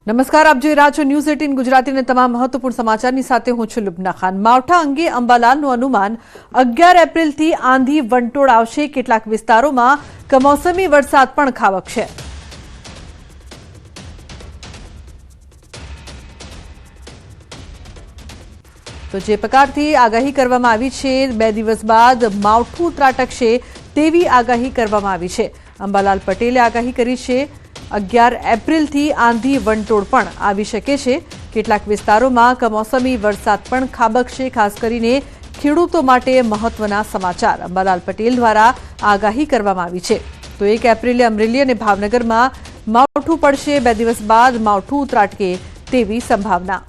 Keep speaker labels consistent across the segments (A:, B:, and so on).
A: નમસ્કાર, આપ જોઈ રહ્યા છો ન્યૂઝ 18 ગુજરાતીના તમામ મહત્વપૂર્ણ સમાચારની સાથે હું છું લુબના ખાન। માવઠા અંગે અંબાલાલનું અનુમાન 11 એપ્રિલથી આંધી વંટોળ આવશે। કેટલાક વિસ્તારોમાં કમોસમી વરસાદ પણ ખાબકશે। તો જે પ્રકારથી આગાહી કરવામાં આવી છે, 2 દિવસ બાદ માવઠું ત્રાટકશે તેવી આગાહી કરવામાં આવી છે। અંબાલાલ પટેલે આગાહી કરી છે 11 એપ્રિલથી આંધી વંટોળ પણ આવી શકે છે। કેટલાક વિસ્તારોમાં કમોસમી વરસાદ પણ ખાબકશે। ખાસ કરીને ખેડૂતો માટે મહત્વના સમાચાર અંબાલાલ પટેલ દ્વારા આગાહી કરવામાં આવી છે। તો 1 એપ્રિલે અમરેલી અને ભાવનગરમાં માવઠું પડશે। 2 દિવસ બાદ માવઠું ત્રાટકે તેવી સંભાવના।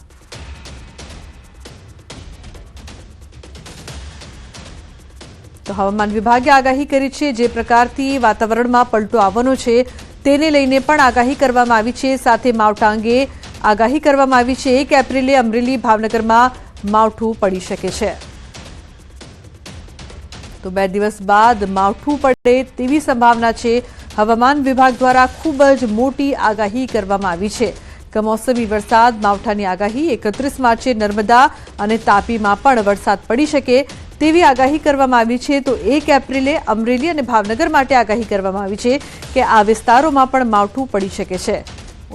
A: તો હવામાન વિભાગે આગાહી કરી છે, જે પ્રકારથી વાતાવરણમાં પલટો આવવાનો છે તેને લઈને પણ આગાહી કરવામાં આવી છે। સાથે માવઠા અંગે આગાહી કરવામાં આવી છે। 1 એપ્રિલે અમરેલી ભાવનગરમાં માવઠું પડી શકે છે। તો 2 દિવસ બાદ માવઠું પડે તેવી સંભાવના છે। હવામાન વિભાગ દ્વારા ખૂબ જ મોટી આગાહી કરવામાં આવી છે। કમોસમી વરસાદ માવઠાની આગાહી 31 માર્ચે નર્મદા અને તાપીમાં પણ વરસાદ પડી શકે તેવી આગાહી કરવામાં આવી છે। તો 1 એપ્રિલે અમરેલી અને ભાવનગર માટે આગાહી કરવામાં આવી છે કે આ વિસ્તારોમાં પણ માવઠું પડી શકે છે।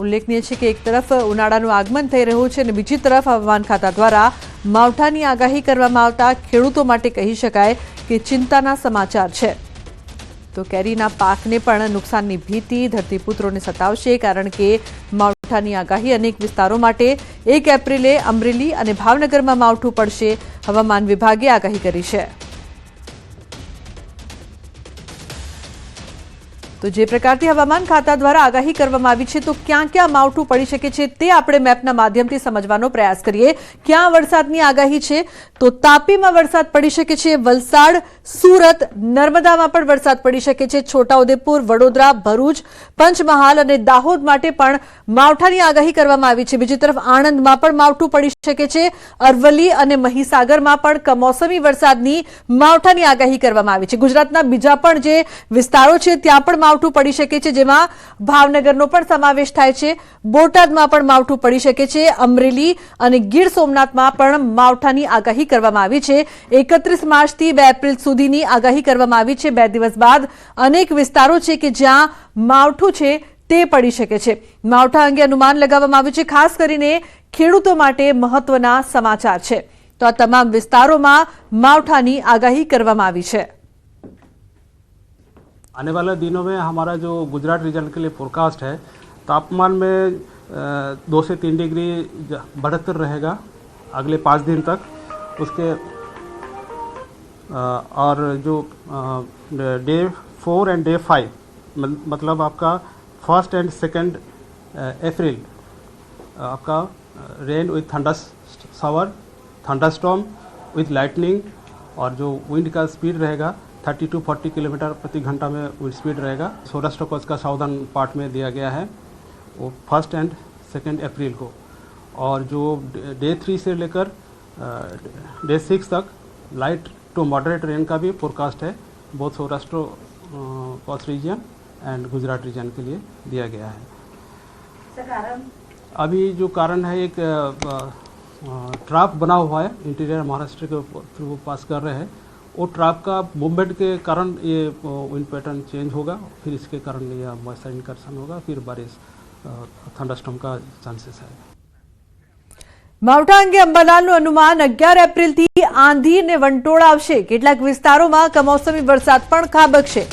A: ઉલ્લેખનીય છે કે એક તરફ ઉનાળાનું આગમન થઈ રહ્યું છે અને બીજી તરફ હવામાન ખાતા દ્વારા માવઠાની આગાહી કરવામાં આવતા ખેડૂતો માટે કહી શકાય કે ચિંતાના સમાચાર છે। તો કેરીના પાકને પણ નુકસાનની ભીતિ ધરતીપુત્રોને સતાવશે, કારણ કે માવઠાની આગાહી અનેક વિસ્તારો માટે 1 એપ્રિલે અમરેલી અને ભાવનગરમાં માવઠું પડશે હવામાન વિભાગે આગાહી કરી છે। તો જે પ્રકારથી હવામાન ખાતા દ્વારા આગાહી કરવામાં આવી છે, તો ક્યાં ક્યાં માવઠું પડી શકે છે તે આપણે મેપના માધ્યમથી સમજવાનો પ્રયાસ કરીએ। ક્યાં વરસાદની આગાહી છે? તો તાપીમાં વરસાદ પડી શકે છે, વલસાડ, સુરત, નર્મદામાં પણ વરસાદ પડી શકે છે, છોટાઉદેપુર, વડોદરા, ભરૂચ, પંચમહાલ અને દાહોદ માટે પણ માવઠાની આગાહી કરવામાં આવી છે। બીજી તરફ આણંદમાં પણ માવઠું પડી શકે છે, અરવલ્લી અને મહીસાગરમાં પણ કમોસમી વરસાદની માવઠાની આગાહી કરવામાં આવી છે। ગુજરાતના બીજા પણ જે વિસ્તારો છે ત્યાં પણ માવઠું પડી શકે છે, જેમાં ભાવનગરનો પણ સમાવેશ થાય છે। બોટાદમાં પણ માવઠું પડી શકે છે, અમરેલી અને ગીર સોમનાથમાં પણ માવઠાની આગાહી કરવામાં આવી છે। 31 માર્ચથી 2 એપ્રિલ સુધીની આગાહી કરવામાં આવી છે। 2 દિવસ બાદ અનેક વિસ્તારો છે કે જ્યાં માવઠું છે તે પડી શકે છે। માવઠા અંગે અનુમાન લગાવવામાં આવ્યું છે। ખાસ કરીને ખેડૂતો માટે મહત્વના સમાચાર છે। તો આ તમામ વિસ્તારોમાં માવઠાની આગાહી કરવામાં આવી છે।
B: आने वाले दिनों में हमारा जो गुजरात रीजन के लिए फोरकास्ट है, तापमान में 2 से 3 डिग्री बढ़ोतरी रहेगा अगले 5 दिन तक। उसके और जो डे 4 एंड डे 5 मतलब आपका 1 एंड 2 अप्रैल आपका rain with thunder shower, thunderstorm with lightning, और जो विंड का स्पीड रहेगा 30 to 40 किलोमीटर प्रति घंटा में विंड स्पीड रहेगा। सौराष्ट्र को इसका साउदर्न पार्ट में दिया गया है, वो 1 एंड 2 अप्रैल को। और जो डे 3 से लेकर डे 6 तक लाइट टू मॉडरेट रेन का भी फोरकास्ट है, बहुत Saurashtra coast region and Gujarat region के लिए दिया गया है। अभी जो कारण है, एक ट्रैप बना हुआ है इंटीरियर महाराष्ट्र के थ्रू पास कर रहे हैं। वो ट्रैप का मूवमेंट के कारण ये विंड पैटर्न चेंज होगा, फिर इसके कारण ये मॉइस्चर इनकर्शन होगा, फिर बारिश थंडरस्टॉर्म का चांसेस है।
A: માવઠા અંગે અંબાલાલનું અનુમાન 11 એપ્રિલથી આંધી અને વંટોળ આવશે। કેટલાક વિસ્તારોમાં કમોસમી વરસાદ પણ ખાબકશે।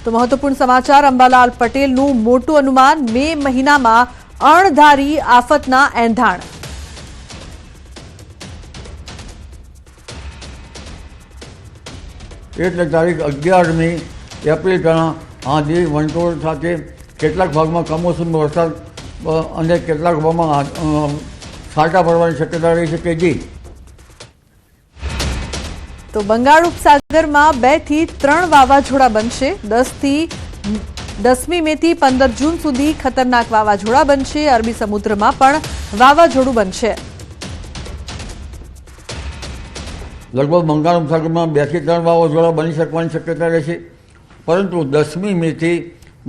A: તો મહત્વપૂર્ણ સમાચાર અંબાલાલ પટેલનું મોટું અનુમાન, મે મહિનામાં અણધારી આફતના એંધાણ।
C: એટલે તારીખ 11મી એપ્રિલ પહેલાં આંધી વંટોળ સાથે કેટલાક ભાગમાં કમોસમી વરસાદ અને કેટલાક ભાગમાં છાંટા પડવાની શક્યતા રહી શકે છે।
A: તો બંગાળ ઉપસાગરમાં 2 થી 3 વાવાઝોડા બનશે। 10મી મેથી 15 જૂન સુધી ખતરનાક વાવાઝોડા બનશે। અરબી સમુદ્રમાં પણ વાવાઝોડું બનશે।
C: लगभग बंगाल उपसागर में 2 થી 3 वावाझोड़ा बनी सकવાની शक्यता रहेશે, परंतु 10મી મે થી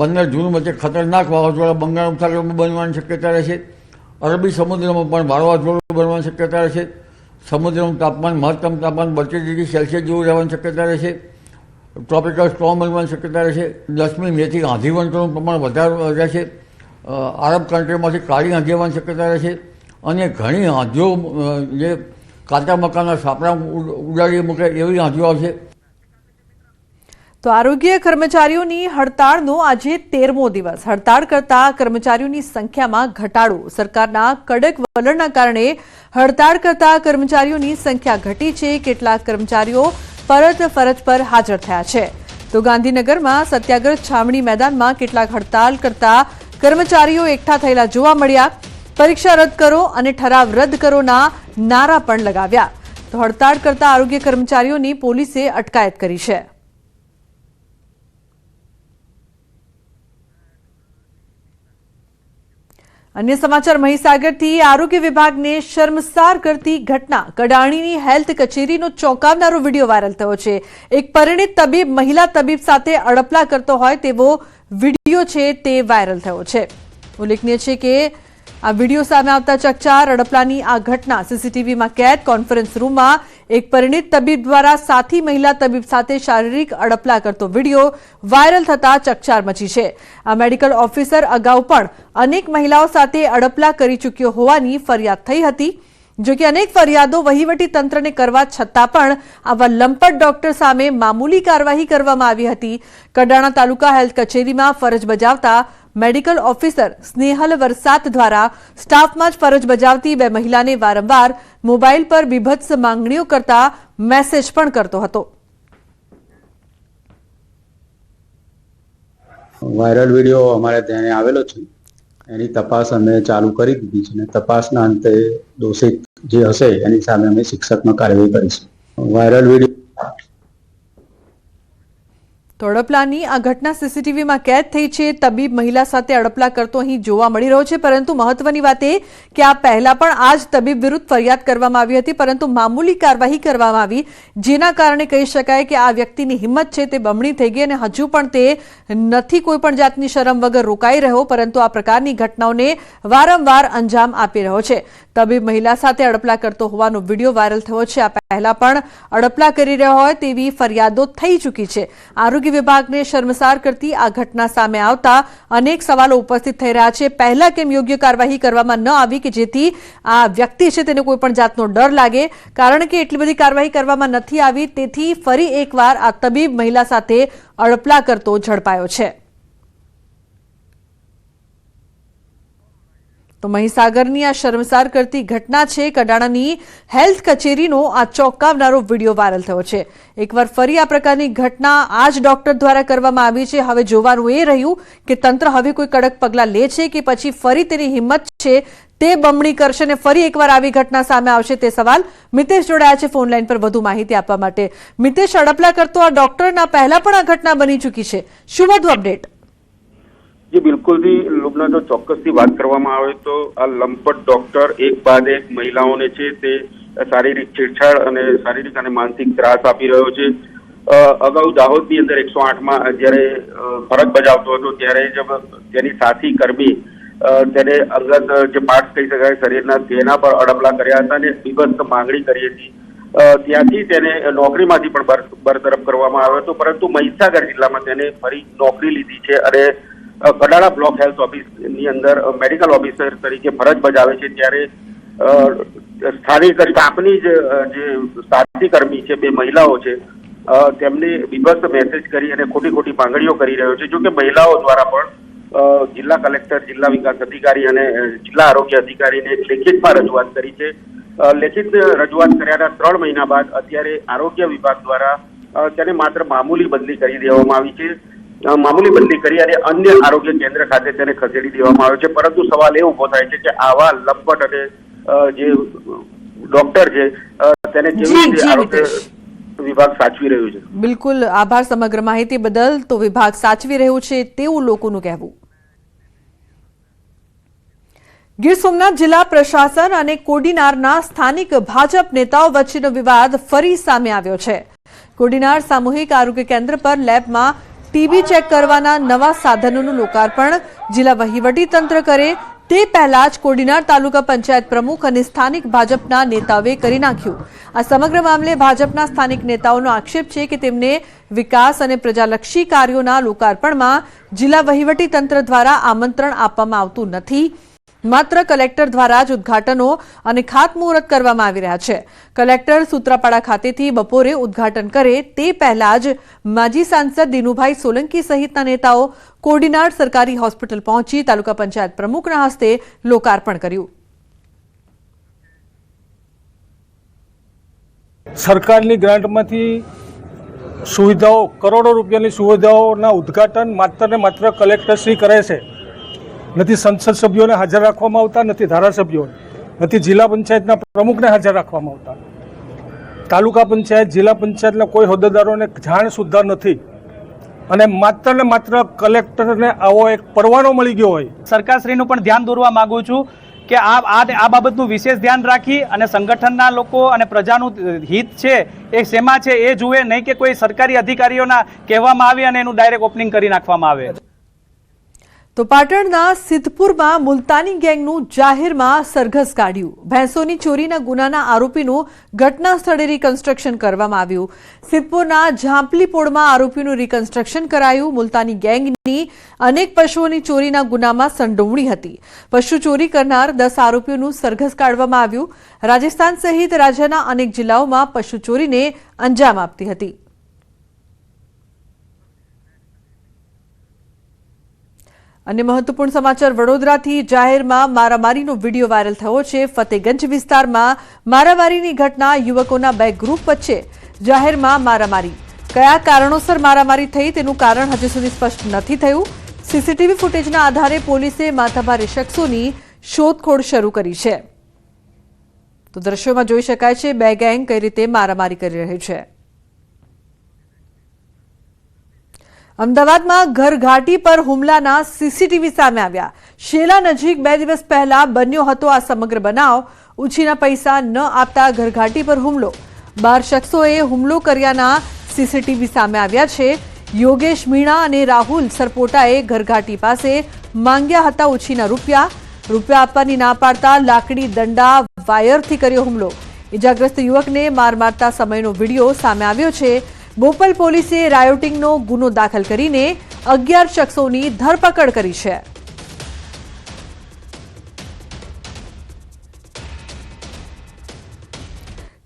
C: 15 જૂન વચ્ચે खतरनाक वावाझोड़ा बंगाल उपसागर में बनવાની शक्यता रहेશે। અરબી સમુદ્રમાં પણ વાવાઝોડું બનવાની શક્યતા રહેશે. સમુદ્રનું તાપમાન મહત્તમ તાપમાન 32 ડિગ્રી સેલ્સિયસ જેવું રહેવાની શક્યતા રહેશે. ટ્રોપિકલ સ્ટોર્મ બનવાની શક્યતા રહેશે. 10મી મેથી આંધી વંટોળનું પ્રમાણ વધારે રહેશે. આરબ કન્ટ્રીમાંથી કાળી આંધી આવવાની શક્યતા રહેશે અને ઘણી આંધીઓ જે કાચા મકાનના સાપડા ઉડાડી મૂકે એવી આંધીઓ આવશે.
A: તો આરોગ્ય કર્મચારીઓની હડતાળનો આજે 13મો દિવસ. હડતાળ કરતા કર્મચારીઓની સંખ્યામાં ઘટાડો. સરકારના કડક વલણના કારણે હડતાળ કરતા કર્મચારીઓની સંખ્યા ઘટી છે. કેટલાક કર્મચારીઓ પરત ફરજ પર હાજર થયા છે. તો ગાંધીનગરમાં સત્યાગ્રહ છાવણી મેદાનમાં કેટલાક હડતાળ કરતા કર્મચારીઓ એકઠા થયેલા જોવા મળ્યા. પરીક્ષા રદ કરો અને ઠરાવ રદ કરોના નારા પણ લગાવ્યા. તો હડતાળ કરતા આરોગ્ય કર્મચારીઓની પોલીસે અટકાયત કરી છે. અન્ય સમાચાર મહીસાગરથી. આરોગ્ય વિભાગને શર્મસાર કરતી ઘટના. કડાણીની હેલ્થ કચેરીનો ચોંકાવનારો વિડીયો વાયરલ થયો છે. એક પરિણીત તબીબ મહિલા તબીબ સાથે અડપલા કરતો હોય તેવો વિડીયો છે તે વાયરલ થયો છે. ઉલ્લેખનીય છે કે આ વિડીયો સામે આવતા ચકચાર. અડપલાની આ ઘટના સીસીટીવીમાં કેદ. કોન્ફરન્સ રૂમમાં એક પરિણીત તબીબ દ્વારા સાથી મહિલા તબીબ સાથે શારીરિક અડપલા કરતો વિડીયો વાયરલ થતા ચકચાર મચી છે. આ મેડિકલ ઓફિસર અગાઉ પણ અનેક મહિલાઓ સાથે અડપલા કરી ચૂક્યો હોવાની ફરિયાદ થઈ હતી. જો કે અનેક ફરિયાદો વહીવટી તંત્રને કરવા છતાં પણ આવા લંપટ ડોક્ટર સામે મામૂલી કાર્યવાહી કરવામાં આવી હતી. કડાણા તાલુકા હેલ્થ કચેરીમાં ફરજ બજાવતા મેડિકલ ઓફિસર સ્નેહલ વરસાત દ્વારા સ્ટાફમાં જ ફરજ બજાવતી બે મહિલાને વારંવાર મોબાઈલ પર બીભત્સ માંગણીઓ કરતા મેસેજ પણ કરતો હતો.
D: વાયરલ વિડીયો અમારે ધ્યાને આવેલો છે. એની તપાસ અમે ચાલુ કરી દીધી છે અને તપાસના અંતે દોષિત જે હશે એની સામે અમે શિક્ષાત્મક કાર્યવાહી કરીશું. વાયરલ વિડીયો
A: તો અડપલાની આ ઘટના સીસીટીવીમાં કેદ થઈ છે. તબીબ મહિલા સાથે અડપલા કરતો અહીં જોવા મળી રહ્યો છે. પરંતુ મહત્વની વાત એ કે આ પહેલા પણ આ જ તબીબ વિરુદ્ધ ફરિયાદ કરવામાં આવી હતી, પરંતુ મામૂલી કાર્યવાહી કરવામાં આવી, જેના કારણે કહી શકાય કે આ વ્યક્તિની હિંમત છે તે બમણી થઈ ગઈ અને હજુ પણ તે નથી કોઈ પણ જાતની શરમ વગર રોકાઈ રહ્યો, પરંતુ આ પ્રકારની ઘટનાઓને વારંવાર અંજામ આપી રહ્યો છે. તબીબ મહિલા સાથે અડપલા કરતો હોવાનો વિડીયો વાયરલ થયો છે. આ પહેલા પણ અડપલા કરી રહ્યો હોય તેવી ફરિયાદો થઈ ચૂકી છે. આરોગ્ય વિભાગને શર્મસાર કરતી આ ઘટના સામે આવતા અનેક સવાલો ઉપસ્થિત થઈ રહ્યા છે. પહેલા કેમ યોગ્ય કાર્યવાહી કરવામાં ન આવી કે જેથી આ વ્યક્તિ છે તેને કોઈ પણ જાતનો ડર લાગે, કારણ કે એટલી બધી કાર્યવાહી કરવામાં નથી આવી, તેથી ફરી એકવાર આ તબીબ મહિલા સાથે અડપલા કરતો ઝડપાયો છે. તો મહીસાગરની આ શર્મસાર કરતી ઘટના છે. કડાણાની હેલ્થ કચેરીનો આ ચોંકાવનારો વિડીયો વાયરલ થયો છે. એકવાર ફરી આ પ્રકારની ઘટના આ જ ડોક્ટર દ્વારા કરવામાં આવી છે. હવે જોવાનું એ રહ્યું કે તંત્ર હવે કોઈ કડક પગલાં લે છે કે પછી ફરી તેની હિંમત છે તે બમણી કરશે અને ફરી એકવાર આવી ઘટના સામે આવશે તે સવાલ. મિતેશ જોડાયા છે ફોન લાઈન પર વધુ માહિતી આપવા માટે. મિતેશ, અડપલા કરતો આ ડોક્ટરના પહેલા પણ આ ઘટના બની ચૂકી છે, શું વધુ અપડેટ?
E: જી બિલકુલથી લુબના, જો ચોક્કસથી વાત કરવામાં આવે તો આ લંપટ ડોક્ટર એક બાદ એક મહિલાઓને છે તે શારીરિક છેડછાડ અને શારીરિક અને માનસિક ત્રાસ આપી રહ્યો છે. અગાઉ દાહોદની અંદર 108માં જ્યારે ફરજ બજાવતો હતો ત્યારે જ તેની સાથી કર્મી તેને અંગત જે પાર્ટ કહી શકાય શરીરના તેના પર અડપલા કર્યા હતા અને બીભત્સ માંગણી કરી હતી. ત્યાંથી તેને નોકરીમાંથી પણ બરતરફ કરવામાં આવ્યો હતો, પરંતુ મહીસાગર જિલ્લામાં તેને ફરી નોકરી લીધી છે અને કડાણા બ્લોક હેલ્થ ઓફિસની અંદર મેડિકલ ઓફિસર તરીકે ફરજ બજાવે છે. ત્યારે સ્થાનિક સ્ટાફની જે સાથી કર્મી છે, બે મહિલાઓ છે, તેમને બીભત્સ મેસેજ કરી અને ખોટી માંગણીઓ કરી રહ્યો છે. જો કે મહિલાઓ દ્વારા પણ જિલ્લા કલેક્ટર, જિલ્લા વિકાસ અધિકારી અને જિલ્લા આરોગ્ય અધિકારીને લેખિતમાં રજૂઆત કરી છે. લેખિત રજૂઆત કર્યાના 3 મહિના બાદ અત્યારે આરોગ્ય વિભાગ દ્વારા તેને માત્ર મામૂલી બદલી કરી દેવામાં આવી છે. મામૂલી બદલી કરી અને અન્ય આરોગ્ય કેન્દ્ર ખાતે તેને ખસેડી દેવામાં આવ્યો છે. પરંતુ સવાલ એ ઉભો થાય છે કે આવા લંપટ અને જે ડોક્ટર છે તેને કેવી રીતે આરોગ્ય વિભાગ સાચવી રહ્યું છે?
A: બિલકુલ, આભાર સમગ્ર માહિતી બદલ. તો વિભાગ સાચવી રહ્યું છે તેવું લોકોનું કહેવું. ગીર સોમનાથ જિલ્લા પ્રશાસન અને કોડીનારના સ્થાનિક ભાજપ નેતાઓ વચ્ચેનો વિવાદ ફરી સામે આવ્યો છે. કોડીનાર સામૂહિક આરોગ્ય કેન્દ્ર પર લેબમાં ટીબી ચેક કરવાના નવા સાધનોનું લોકાર્પણ જિલ્લા વહીવટી તંત્ર કરે તે પહેલા જ કોડીનાર તાલુકા પંચાયત પ્રમુખ અને સ્થાનિક ભાજપના નેતાઓએ કરી નાખ્યું. આ સમગ્ર મામલે ભાજપના સ્થાનિક નેતાઓનો આક્ષેપ છે કે તેમને વિકાસ અને પ્રજાલક્ષી કાર્યોના લોકાર્પણમાં જિલ્લા વહીવટી તંત્ર દ્વારા આમંત્રણ આપવામાં આવતું નથી. માત્ર કલેક્ટર દ્વારા જ ઉદ્ઘાટનો અને ખાતમુહૂર્ત કરવામાં આવી રહ્યા છે. કલેક્ટર સૂત્રાપાડા ખાતેથી બપોરે ઉદ્ઘાટન કરે તે પહેલા જ માજી સાંસદ દિનુભાઈ સોલંકી સહિતના નેતાઓ કોડીનાર સરકારી હોસ્પિટલ પહોંચી તાલુકા પંચાયત પ્રમુખના હસ્તે લોકાર્પણ કર્યું.
F: સરકારની ગ્રાન્ટમાંથી સુવિધાઓ, કરોડો રૂપિયાની સુવિધાઓના ઉદ્ઘાટન માત્ર ને માત્ર કલેક્ટરશ્રી કરે છે. નથી સંસદ સભ્યોને હાજર રાખવામાં આવતા, નથી ધારાસભ્યોને, નથી જિલ્લા પંચાયતના પ્રમુખને હાજર રાખવામાં આવતા. તાલુકા પંચાયત, જિલ્લા પંચાયતના કોઈ હોદ્દેદારોને જાણ સુદ્ધા નથી. અને માત્ર ને માત્ર કલેક્ટરને આવો એક પરવાનો મળી ગયો હોય.
G: સરકારશ્રીનું પણ ધ્યાન દોરવા માંગુ છું કે આ બાબતનું વિશેષ ધ્યાન રાખી અને સંગઠનના લોકો અને પ્રજાનું હિત છે એ શેમાં છે એ જુએ, નહીં કે કોઈ સરકારી અધિકારીઓના કહેવામાં આવે અને એનું ડાયરેક્ટ ઓપનિંગ કરી નાખવામાં આવે.
A: તો પાટણના સિદ્ધપુરમાં મુલતાની ગેંગનું જાહેરમાં સરઘસ કાઢ્યું. ભેંસોની ચોરીના ગુનાના આરોપીનું ઘટના સ્થળે રિકન્સ્ટ્રક્શન કરવામાં આવ્યું. સિદ્ધપુરના ઝાંપલીપોળમાં આરોપીનું રિકન્સ્ટ્રક્શન કરાયું. મુલતાની ગેંગની અનેક પશુઓની ચોરીના ગુનામાં સંડોવણી હતી. પશુ ચોરી કરનાર 10 આરોપીઓનું સરઘસ કાઢવામાં આવ્યું. રાજસ્થાન સહિત રાજ્યના અનેક જિલ્લાઓમાં પશુ ચોરીને અંજામ આપતી હતી. અને મહત્વપૂર્ણ સમાચાર વડોદરાથી. જાહેરમાં મારામારીનો વિડીયો વાયરલ થયો છે. ફતેગંજ વિસ્તારમાં મારામારીની ઘટના. યુવકોના 2 ગ્રુપ વચ્ચે જાહેરમાં મારામારી. કયા કારણોસર મારામારી થઈ તેનું કારણ હજી સુધી સ્પષ્ટ નથી થયું. સીસીટીવી ફૂટેજના આધારે પોલીસે માથાભારે શખ્સોની શોધખોળ શરૂ કરી છે. તો દ્રશ્યોમાં જોઈ શકાય છે 2 ગેંગ કઈ રીતે મારામારી કરી રહી છે. અમદાવાદમાં ઘરઘાટી પર હુમલાના સીસીટીવી સામે આવ્યા. શેલા નજીક 2 દિવસ પહેલા બન્યો હતો આ સમગ્ર બનાવ. ઉછીના પૈસા ન આપતા ઘરઘાટી પર હુમલો. 12 શખ્સોએ હુમલો કર્યાના સીસીટીવી સામે આવ્યા છે. યોગેશ મીણા અને રાહુલ સરપોટાએ ઘરઘાટી પાસે માંગ્યા હતા ઉછીના રૂપિયા આપવાની ના પાડતા લાકડી, દંડા, વાયરથી કર્યો હુમલો. ઇજાગ્રસ્ત યુવકને માર મારતા સમયનો વિડીયો સામે આવ્યો છે. બોપલ પોલીસે રાયોટિંગનો ગુનો દાખલ કરીને 11 શખ્સોની ધરપકડ કરી છે.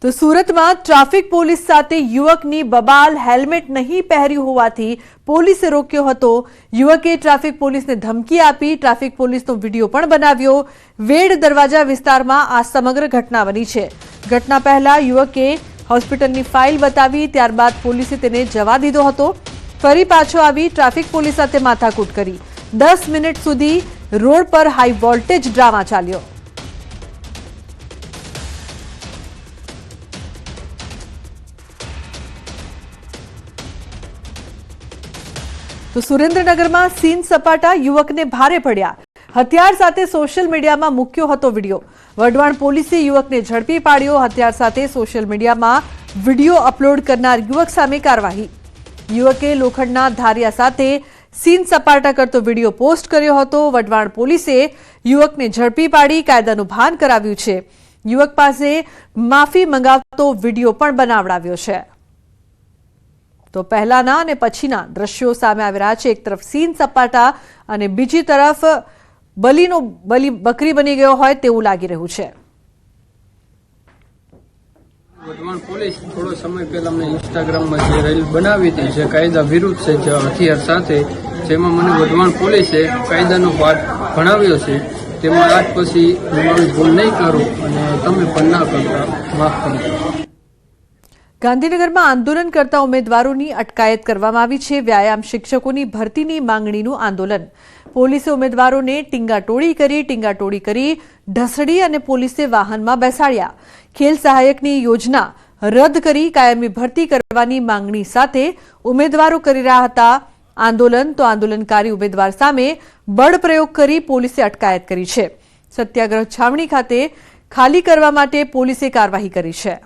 A: તો સુરતમાં ટ્રાફિક પોલીસ સાથે યુવકની બબાલ. હેલ્મેટ નહીં પહેર્યું હોવાથી પોલીસે રોક્યો હતો. યુવકે ટ્રાફિક પોલીસને ધમકી આપી. ટ્રાફિક પોલીસનો વિડીયો પણ બનાવ્યો. વેડ દરવાજા વિસ્તારમાં આ સમગ્ર ઘટના બની છે. ઘટના પહેલા યુવકે હોસ્પિટલની ફાઇલ બતાવી, ત્યારબાદ પોલીસે તેને જવા દીધો હતો. ફરી પાછો આવી ટ્રાફિક પોલીસ સાથે માથાકૂટ કરી. 10 મિનિટ સુધી રોડ પર હાઈ વોલ્ટેજ ડ્રામા ચાલ્યો. તો સુરેન્દ્રનગરમાં સીન સપાટા. યુવકને ભારે પડ્યા. હથિયાર સાથે સોશિયલ મીડિયામાં મૂક્યો હતો વિડીયો. વઢવાણ પોલીસે યુવકને ઝડપી પાડ્યો. હથિયાર સાથે સોશિયલ મીડિયામાં વિડીયો અપલોડ કરનાર યુવક સામે કાર્યવાહી. યુવકે લોખંડના ધારિયા સાથે સીન સપાટા કરતો વિડીયો પોસ્ટ કર્યો હતો. વઢવાણ પોલીસે યુવકને ઝડપી પાડી કાયદાનું ભાન કરાવ્યું છે. યુવક પાસે માફી મંગાવતો વિડીયો પણ બનાવડાવ્યો છે. તો પહેલાના અને પછીના દ્રશ્યો સામે આવી રહ્યા છે. એક તરફ સીન સપાટા અને બીજી તરફ બલી બકરી બની ગયો હોય તેવું લાગી રહ્યું છે.
H: વઢવાણ પોલીસ થોડો સમય પહેલા મેં ઇન્સ્ટાગ્રામમાં જે રીલ બનાવી હતી જે કાયદા વિરુદ્ધ છે, જે હથિયાર સાથે, જેમાં મને વઢવાણ પોલીસે કાયદાનો પાઠ ભણાવ્યો છે. તેમાં આજ પછી હું ભૂલ નહીં કરું અને તમે પણ ના કરતા, માફ કરજો.
A: ગાંધીનગરમાં આંદોલન કરતા ઉમેદવારોની અટકાયત કરવામાં આવી છે. વ્યાયામ શિક્ષકોની ભરતીની માંગણીનું આંદોલન. પોલીસે ઉમેદવારોને ટીંગાટોળી કરી ઢસડી અને પોલીસે વાહનમાં બેસાડ્યા. ખેલ સહાયકની યોજના રદ કરી કાયમી ભરતી કરવાની માંગણી સાથે ઉમેદવારો કરી રહ્યા હતા આંદોલન. તો આંદોલનકારી ઉમેદવાર સામે બળ પ્રયોગ કરી પોલીસે અટકાયત કરી છે. સત્યાગ્રહ છાવણી ખાતે ખાલી કરવા માટે પોલીસે કાર્યવાહી કરી છે.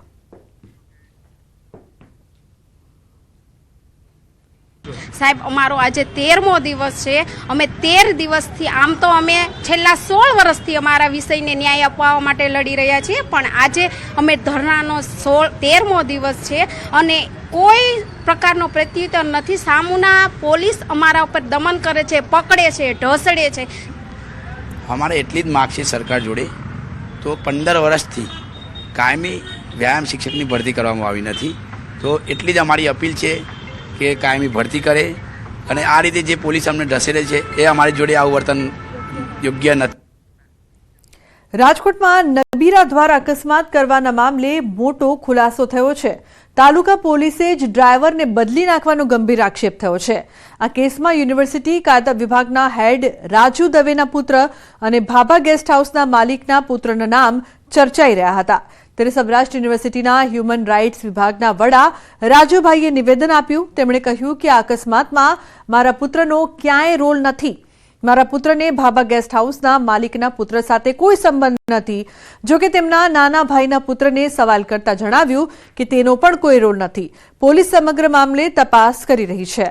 I: સાહેબ અમારો આજે 13મો દિવસ છે. અમે 13 દિવસથી આમ તો અમે છેલ્લા 16 વર્ષથી અમારા વિષયને ન્યાય અપાવવા માટે લડી રહ્યા છીએ, પણ આજે અમે ધરણાનો 13મો દિવસ છે અને કોઈ પ્રકારનો પ્રત્યુત્તર નથી. સામુના પોલીસ અમારા ઉપર દમન કરે છે, પકડે છે, ઢસડે છે.
J: અમારે એટલી જ માગ છે સરકાર જોડે, તો 15 વર્ષથી કાયમી વ્યાયામ શિક્ષકની ભરતી કરવામાં આવી નથી, તો એટલી જ અમારી અપીલ છે કે કાયમી ભરતી કરે, અને આ રીતે જે પોલીસ અમને ઢસેડે છે એ અમારી જોડે આવું વર્તન યોગ્ય નથી.
A: રાજકોટમાં નબીરા દ્વારા અકસ્માત કરવાના મામલે મોટો ખુલાસો થયો છે. તાલુકા પોલીસે જ ડ્રાઈવરને બદલી નાખવાનો ગંભીર આક્ષેપ થયો છે. આ કેસમાં યુનિવર્સિટી કાયદા વિભાગના હેડ રાજુ દવેના પુત્ર અને ભાભા ગેસ્ટ હાઉસના માલિકના પુત્રના નામ ચર્ચાઈ રહ્યા હતા. ત્યારે સૌરાષ્ટ્ર યુનિવર્સિટીના હ્યુમન રાઇટ્સ વિભાગના વડા રાજુભાઈએ નિવેદન આપ્યું. તેમણે કહ્યું કે આ અકસ્માતમાં મારા પુત્રનો ક્યાંય રોલ નથી. મારા પુત્રને ભાભા ગેસ્ટ હાઉસના માલિકના પુત્ર સાથે કોઈ સંબંધ નથી. જોકે તેમના નાના ભાઈના પુત્રને સવાલ કરતા જણાવ્યું કે તેનો પણ કોઈ રોલ નથી. પોલીસ સમગ્ર મામલે તપાસ કરી રહી છે.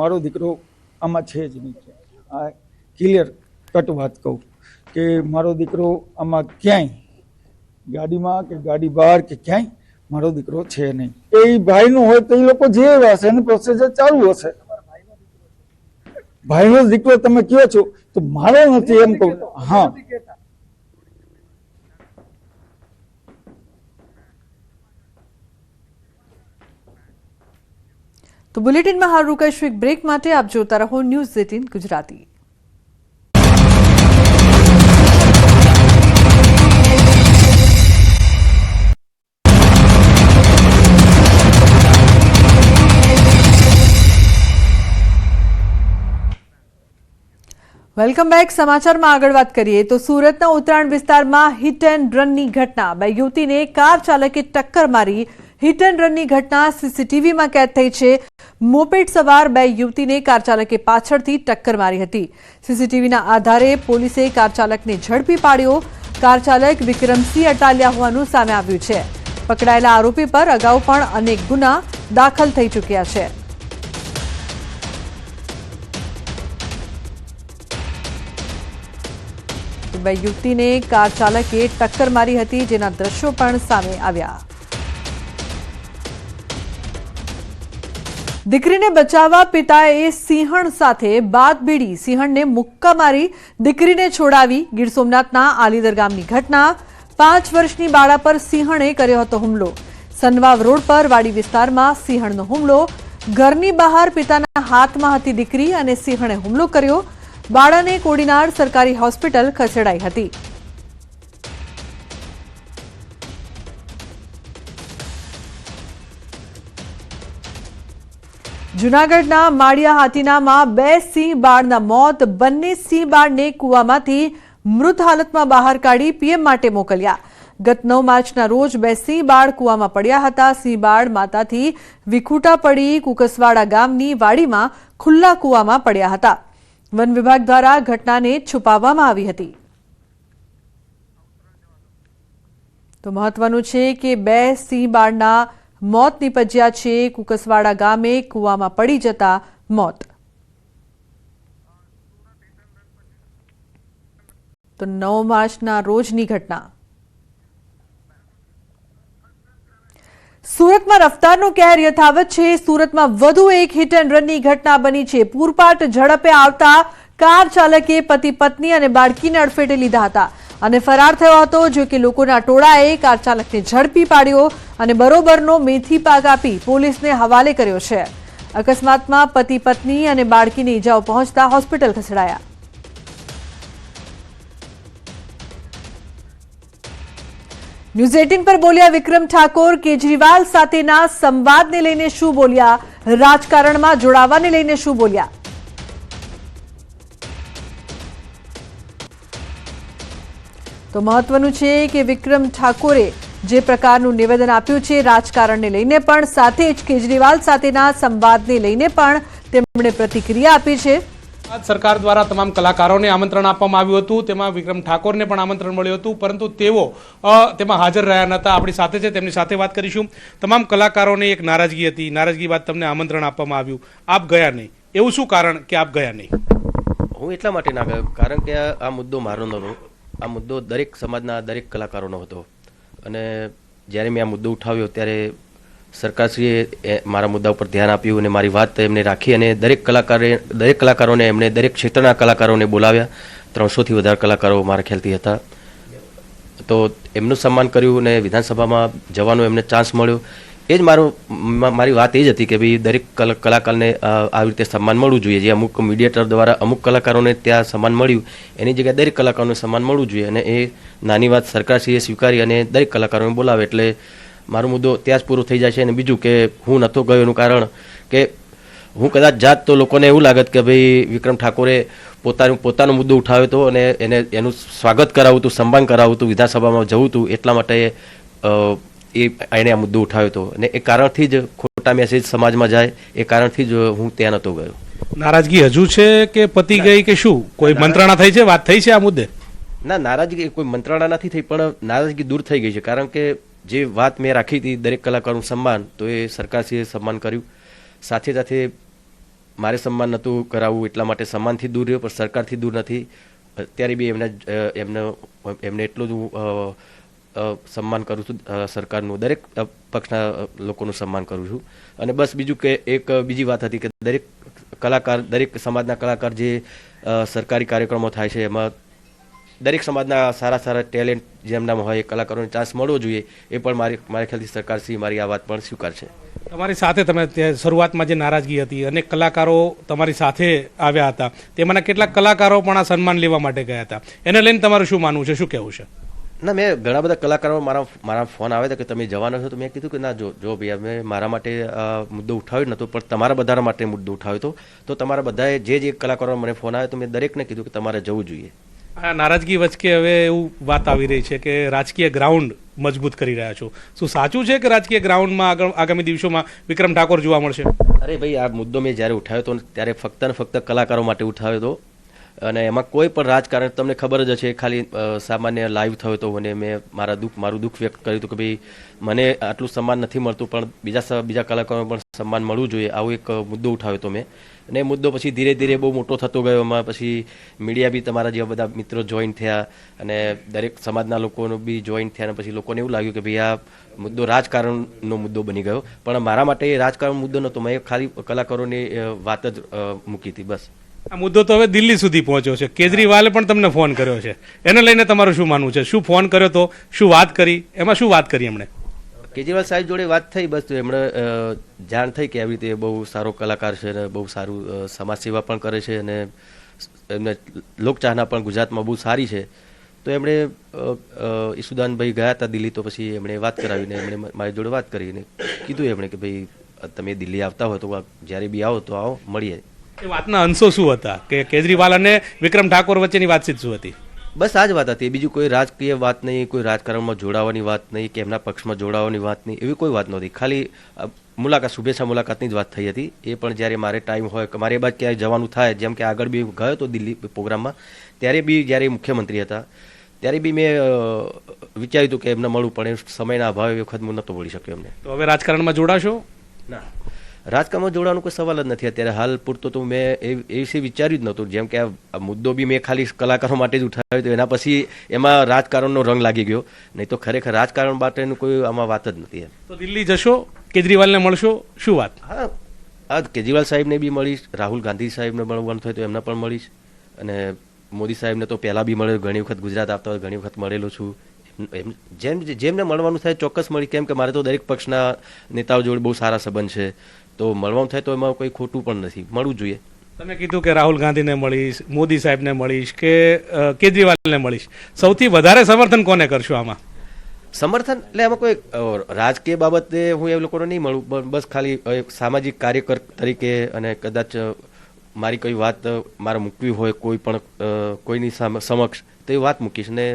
K: મારો દીકરો આમાં છે જ નહીં. આ ક્લિયર કટ વાત કહું કે મારો દીકરો આમાં ક્યાંય ગાડીમાં કે ગાડી બહાર કે ક્યાંય મારો દીકરો છે નહીં. એ ભાઈનું હોય તો એ લોકો જે હશે એની પ્રોસેસર ચાલુ હશે. ભાઈનો દીકરો તમે કહો છો તો મારો નથી એમ કહું. હા,
A: તો બુલેટિનમાં હાલ રોકાઈશું એક બ્રેક માટે. આપ જોતા રહો ન્યૂઝ 18 ગુજરાતી. Welcome back. સમાચારમાં આગળ વાત કરીએ તો સુરતના ઉત્તરાયણ વિસ્તારમાં હિટ એન્ડ રનની ઘટના. બે યુવતીને કાર ચાલકે ટક્કર મારી. હિટ એન્ડ રનની ઘટના સીસીટીવીમાં કેદ થઈ છે. મોપેડ સવાર બે યુવતીને કાર ચાલકે પાછળથી ટક્કર મારી હતી. સીસીટીવીના આધારે પોલીસે કાર ચાલકને ઝડપી પાડ્યો. કાર ચાલક વિક્રમસિંહ અટાલિયા હોવાનું સામે આવ્યું છે. પકડાયેલા આરોપી પર અગાઉ પણ અનેક ગુના દાખલ થઈ ચૂક્યા છે. બે યુવતીને કાર ચાલકે ટક્કર મારી હતી, જેના દ્રશ્યો પણ સામે આવ્યા. દીકરીને બચાવવા પિતાએ સિંહણ સાથે બાદ ભીડી. સિંહણને મુક્કા મારી દીકરીને છોડાવી. ગીર સોમનાથના આલીદર ગામની ઘટના. 5 વર્ષની બાળા પર સિંહણે કર્યો હતો હુમલો. સનવાવ રોડ પર વાડી વિસ્તારમાં સિંહણનો હુમલો. ઘરની બહાર પિતાના હાથમાં હતી દીકરી અને સિંહણે હુમલો કર્યો. બાળાને કોડીનાર સરકારી હોસ્પિટલ ખસેડાઈ હતી. જૂનાગઢના માળિયા હાથીનામાં 2 સિંહ બાળના મોત. બંને સિંહ બાળને કૂવામાંથી મૃત હાલતમાં બહાર કાઢી પીએમ માટે મોકલ્યા. ગત 9 માર્ચના રોજ 2 સિંહ બાળ કૂવામાં પડ્યા હતા. સિંહ બાળ માતાથી વિખૂટા પડી કુકસવાડા ગામની વાડીમાં ખુલ્લા કૂવામાં પડ્યા હતા. વન વિભાગ દ્વારા ઘટનાને છુપાવવામાં આવી હતી. તો મહત્વનું છે કે 2 સિંહ બાળના મોત નીપજ્યા છે. કુકસવાડા ગામે કૂવામાં પડી જતા મોત. તો 9 માર્ચના રોજની ઘટના. સુરતમાં રફતારનો કહેર યથાવત છે. સુરતમાં વધુ એક હિટ એન્ડ રનની ઘટના બની છે. પૂરપાટ ઝડપે આવતા કાર ચાલકે પતિ પત્ની અને બાળકીને અડફેટે લીધા હતા અને ફરાર થયો હતો. જો કે લોકોના ટોળાએ કાર ચાલકને ઝડપી પાડ્યો અને બરોબરનો મેથી પાક આપી પોલીસને હવાલે કર્યો છે. અકસ્માતમાં પતિ પત્ની અને બાળકીને ઈજાઓ પહોંચતા હોસ્પિટલ ખસેડાયા. ન્યૂઝ 18 પર બોલ્યા વિક્રમ ઠાકોર. કેજરીવાલ સાથેના સંવાદને લઈને શું બોલ્યા? રાજકારણમાં જોડાવાને લઈને શું બોલ્યા? તો મહત્વનું છે કે વિક્રમ ઠાકોરે જે પ્રકારનું નિવેદન આપ્યું છે રાજકારણને લઈને પણ, સાથે જ કેજરીવાલ સાથેના સંવાદને લઈને પણ તેમણે પ્રતિક્રિયા આપી છે.
L: સરકાર દ્વારા તમામ કલાકારોને આમંત્રણ આપવામાં આવ્યું હતું, તેમાં વિક્રમ ઠાકોરને પણ આમંત્રણ મળ્યું હતું, પરંતુ તેઓ તેમાં હાજર રહ્યા નહોતા. આપણી સાથે છે, તેમની સાથે વાત કરીશું. તમામ કલાકારોને એક નારાજગી હતી, નારાજગી બાદ તમને આમંત્રણ આપવામાં આવ્યું, આપ ગયા નહીં. એવું શું કારણ કે આપ ગયા નહીં?
M: હું એટલા માટે ના ગયો કારણ કે આ મુદ્દો મારો નહોતો. આ મુદ્દો દરેક સમાજના દરેક કલાકારોનો હતો, અને જ્યારે મેં આ મુદ્દો ઉઠાવ્યો ત્યારે સરકારશ્રીએ મારા મુદ્દા ઉપર ધ્યાન આપ્યું અને મારી વાત એમને રાખી, અને દરેક કલાકારોને એમને દરેક ક્ષેત્રના કલાકારોને બોલાવ્યા. 300થી વધારે કલાકારો મારા ખ્યાલથી હતા. તો એમનું સન્માન કર્યું અને વિધાનસભામાં જવાનો એમને ચાન્સ મળ્યો. એ જ મારી વાત એ જ હતી કે ભાઈ દરેક કલાકારને આવી રીતે સન્માન મળવું જોઈએ. જે અમુક મીડિયેટર દ્વારા અમુક કલાકારોને ત્યાં સન્માન મળ્યું, એની જગ્યાએ દરેક કલાકારોને સન્માન મળવું જોઈએ, અને એ નાની વાત સરકારશ્રીએ સ્વીકારી અને દરેક કલાકારોને બોલાવે. એટલે મારો મુદ્દો ત્યાં જ પૂરો થઈ જાય છે. અને બીજું કે હું નહોતો ગયો એનું કારણ કે હું કદાચ જાત તો લોકોને એવું લાગત કે ભાઈ વિક્રમ ઠાકોરે પોતાનો મુદ્દો ઉઠાવ્યો હતો અને એનું સ્વાગત કરાવવું હતું, સન્માન કરાવવું હતું, વિધાનસભામાં જવું હતું, એટલા માટે એને આ મુદ્દો ઉઠાવ્યો હતો. અને એ કારણથી જ ખોટા મેસેજ સમાજમાં જાય, એ કારણથી જ હું ત્યાં નહોતો ગયો.
L: નારાજગી હજુ છે કે પતી ગઈ કે શું? કોઈ મંત્રણા થઈ છે, વાત થઈ છે આ મુદ્દે?
M: ના, નારાજગી કોઈ મંત્રણા નથી થઈ, પણ નારાજગી દૂર થઈ ગઈ છે. કારણ કે જે વાત મેં રાખી હતી દરેક કલાકારનું સન્માન, તો એ સરકારશ્રીએ સન્માન કર્યું. સાથે સાથે મારે સન્માન નહોતું કરાવવું, એટલા માટે સન્માનથી દૂર રહ્યો, પણ સરકારથી દૂર નથી. અત્યારે બી એમને એટલું જ હું સન્માન કરું છું, સરકારનું દરેક પક્ષના લોકોનું સન્માન કરું છું. અને બસ બીજું કે એક બીજી વાત હતી કે દરેક સમાજના કલાકાર જે સરકારી કાર્યક્રમો થાય છે, એમાં દરેક સમાજના સારા ટેલેન્ટ જેમનામાં હોય એ કલાકારોને ચાન્સ મળવો જોઈએ. એ પણ મારા ખ્યાલથી સરકારશ્રી મારી આ વાત પણ સ્વીકારશે.
L: તમારી સાથે તમે શરૂઆતમાં જે નારાજગી હતી, અનેક કલાકારો તમારી સાથે આવ્યા હતા, તેમાંના કેટલાક કલાકારો પણ આ સન્માન લેવા માટે ગયા હતા. એને લઈને તમારું શું માનવું છે, શું કહેવું છે?
M: ના, મેં ઘણા બધા કલાકારો મારા ફોન આવ્યા હતા કે તમે જવાના છો, તો મેં કીધું કે ના, જો ભાઈ અમે મારા માટે મુદ્દો ઉઠાવ્યો નહોતો, પણ તમારા બધા માટે મુદ્દો ઉઠાવ્યો હતો. તો તમારા બધાએ જે કલાકારો મને ફોન આવ્યો, તો મેં દરેકને કીધું કે તમારે જવું જોઈએ.
L: આ નારાજગી વચ્ચે હવે એવું વાત આવી રહી છે કે રાજકીય ગ્રાઉન્ડ મજબૂત કરી રહ્યા છો. શું સાચું છે કે રાજકીય ગ્રાઉન્ડમાં આગામી દિવસોમાં વિક્રમ ઠાકોર જોવા મળશે?
M: અરે ભાઈ, આ મુદ્દો મેં જ્યારે ઉઠાવ્યો હતો ત્યારે ફક્ત ને ફક્ત કલાકારો માટે ઉઠાવ્યો હતો, અને એમાં કોઈ પણ રાજકારણ તમને ખબર જ હશે. ખાલી સામાન્ય લાઈવ થયો હતો અને મેં મારું દુઃખ વ્યક્ત કર્યું હતું કે ભાઈ મને આટલું સન્માન નથી મળતું, પણ બીજા કલાકારોને પણ સન્માન મળવું જોઈએ. આવો એક મુદ્દો ઉઠાવ્યો હતો મેં, અને એ મુદ્દો પછી ધીરે ધીરે બહુ મોટો થતો ગયો. એમાં પછી મીડિયા બી તમારા જેવા બધા મિત્રો જોઈન થયા, અને દરેક સમાજના લોકોનો બી જોઈન થયા, અને પછી લોકોને એવું લાગ્યું કે ભાઈ આ મુદ્દો રાજકારણનો મુદ્દો બની ગયો. પણ મારા માટે એ રાજકારણ મુદ્દો નહોતો, મેં ખાલી કલાકારોની વાત જ મૂકી હતી, બસ.
L: આ મુદ્દો તો હવે દિલ્હી સુધી પહોંચ્યો છે. કેજરીવાલે પણ તમને ફોન કર્યો છે, એને લઈને તમારું શું માનવું છે? શું ફોન કર્યો તો, શું વાત કરી, એમાં શું વાત કરી એમણે?
M: કેજરીવાલ સાહેબ જોડે વાત થઈ, બસ એમણે જાણ થઈ કે આવી રીતે બહુ સારો કલાકાર છે અને બહુ સારું સમાજ સેવા પણ કરે છે, અને એમને લોકચાહના પણ ગુજરાતમાં બહુ સારી છે. તો એમણે ઈસુદાનભાઈ ગયા હતા દિલ્હી, તો પછી એમણે વાત કરાવીને એમણે મારી જોડે વાત કરીને કીધું એમણે કે ભાઈ તમે દિલ્હી આવતા હોય તો જ્યારે બી આવો તો આવો, મળીએ.
L: એ વાતના અંશો શું હતા કે કેજરીવાલ અને વિક્રમ ઠાકોર વચ્ચેની વાતચીત શું હતી?
M: બસ આ જ વાત હતી, બીજું કોઈ રાજકીય વાત નહીં, કોઈ રાજકારણમાં જોડાવાની વાત નહીં, કે એમના પક્ષમાં જોડાવાની વાત નહીં, એવી કોઈ વાત નહોતી. ખાલી શુભેચ્છા મુલાકાતની જ વાત થઈ હતી. એ પણ જ્યારે મારે ટાઈમ હોય કે મારે બાદ ક્યાંય જવાનું થાય, જેમ કે આગળ બી ગયો હતો દિલ્હી પ્રોગ્રામમાં, ત્યારે બી જ્યારે મુખ્યમંત્રી હતા ત્યારે બી મેં વિચાર્યું હતું કે એમને મળવું, પણ સમયના અભાવે એ વખત હું નહોતો મળી શક્યો એમને.
L: તો હવે રાજકારણમાં જોડાશો?
M: ના, રાજકારણમાં જોડાવાનો કોઈ સવાલ જ નથી અત્યારે. હાલ પૂરતો તો મેં એ વિશે વિચાર્યું જ નહોતું. જેમ કે આ મુદ્દો બી મેં ખાલી કલાકારો માટે જ ઉઠાવ્યો હતો, એના પછી એમાં રાજકારણનો રંગ લાગી ગયો. નહીં તો ખરેખર રાજકારણ માટેનું કોઈ આમાં વાત જ નથી.
L: તો દિલ્હી જશો, કેજરીવાલને મળશો, શું વાત?
M: હા, આ કેજરીવાલ સાહેબને બી મળીશ, રાહુલ ગાંધી સાહેબને મળવાનું થાય તો એમને પણ મળીશ, અને મોદી સાહેબને તો પહેલાં બી મળ્યો, ઘણી વખત ગુજરાત આવતા હોય ઘણી વખત મળેલો છું. જેમને મળવાનું થાય ચોક્કસ મળી, કેમ કે મારે તો દરેક પક્ષના નેતાઓ જોડે બહુ સારા સંબંધ છે, તો મળવાનું થાય તો એમાં કોઈ ખોટું પણ નથી, મળવું જોઈએ.
L: તમે કીધું કે રાહુલ ગાંધીને મળીશ, મોદી સાહેબને મળીશ કે કેજરીવાલને મળીશ, સૌથી વધારે સમર્થન કોને કરશો આમાં?
M: સમર્થન એટલે આમાં કોઈ રાજકીય બાબતે હું એ લોકોને નહીં મળું, બસ ખાલી એક સામાજિક કાર્યકર તરીકે, અને કદાચ મારી કોઈ વાત મારે મૂકવી હોય કોઈ પણ કોઈની સમક્ષ, તો એ વાત મૂકીશ, ને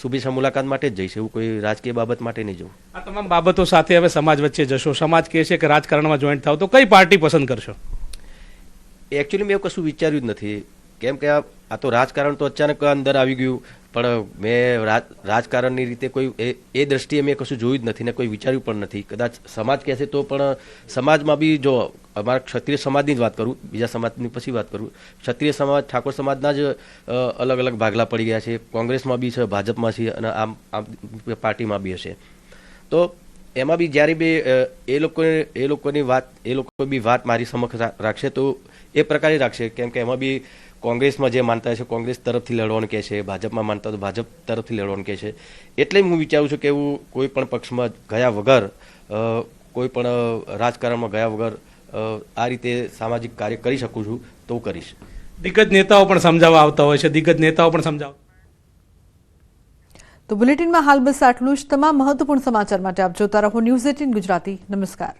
M: શુભેચ્છા મુલાકાત માટે જ જઈશ, એવું કોઈ રાજકીય બાબત માટે નહીં જવું.
L: આ તમામ બાબતો સાથે હવે સમાજ વચ્ચે જશો, સમાજ કહે છે કે રાજકારણમાં જોઈન્ટ થાવ, તો કઈ પાર્ટી પસંદ કરશો?
M: એકચ્યુઅલી મેં એવું કશું વિચાર્યું જ નથી. કેમ કે આ તો રાજકારણ તો અચાનક અંદર આવી ગયું, પણ મેં રાજકારણની રીતે કોઈ એ દ્રષ્ટિએ મેં કશું જોયું જ નથી ને કોઈ વિચાર્યું પણ નથી. કદાચ સમાજ કહેશે તો પણ સમાજમાં બી જો અમારા ક્ષત્રિય સમાજની જ વાત કરું, બીજા સમાજની પછી વાત કરું, ક્ષત્રિય સમાજ ઠાકોર સમાજના જ અલગ અલગ ભાગલા પડી ગયા છે. કોંગ્રેસમાં બી છે, ભાજપમાં છે અને આમ પાર્ટીમાં બી હશે. તો એમાં બી જ્યારે બી એ લોકો બી વાત મારી સમક્ષ રાખશે તો એ પ્રકારે રાખશે. કેમ કે એમાં બી કોંગ્રેસમાં જે માનતા હશે કોંગ્રેસ તરફથી લડવાનું કહે છે, ભાજપમાં માનતા તો ભાજપ તરફથી લડવાનું કહે છે. એટલે હું વિચારું છું કે હું કોઈ પણ પક્ષમાં ગયા વગર, કોઈ પણ રાજકારણમાં ગયા વગર આ રીતે સામાજિક કાર્ય કરી શકું છું તો કરીશ.
L: દિગ્ગજ નેતાઓ પણ સમજાવવા આવતા હોય છે, દિગ્ગજ નેતાઓ પણ સમજાવવા.
A: તો બુલેટિનમાં હાલ બસ આટલું જ. તમામ મહત્વપૂર્ણ સમાચાર માટે આપ જોતા રહો ન્યૂઝ 18 ગુજરાતી. નમસ્કાર.